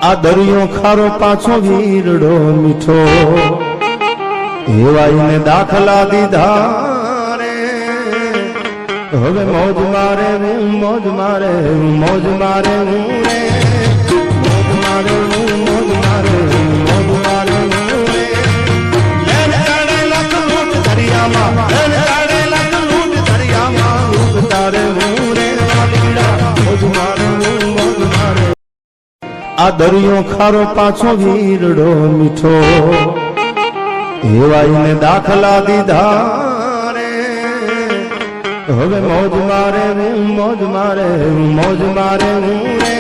આ દરિયો ખારો પાછો વીરડો મીઠો એવાઈને દાખલા દીધા રે હવે મોજ મારે હું મોજ મારે મોજ મારે હું રે મોજ મારે હું મોજ મારે મોજ મારે હું રે લેન કાઢે લખ લૂટ દરિયામાં લેન કાઢે લખ લૂટ દરિયામાં ઉગતા રે હું રે વાલીડા મોજ મારે હું મોજ મારે આ દરિયો ખારો પાછો વીરડો મીઠો એવાઈને દાખલા દીધા રે હવે મોજ મારે હું મોજ મારે મોજ મારે હું રે